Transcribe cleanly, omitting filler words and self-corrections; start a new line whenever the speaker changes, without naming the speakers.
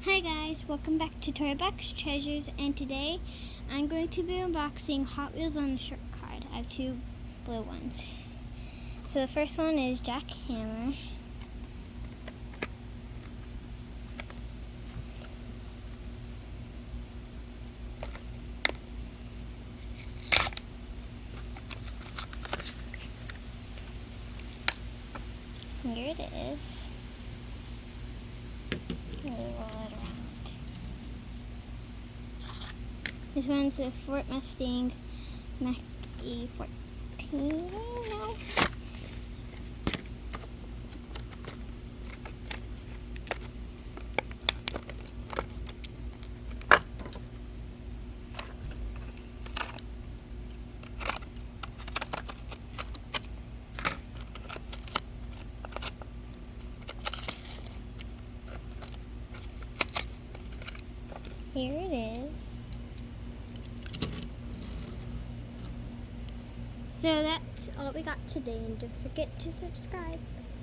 Hi guys, welcome back to Toy Box Treasures, and today I'm going to be unboxing Hot Wheels on a short card. I have two blue ones. So the first one is Jack Hammer. Here it is. Really roll it around. This one's a Ford Mustang Mach E14. No. Here it is. So that's all we got today, and don't forget to subscribe.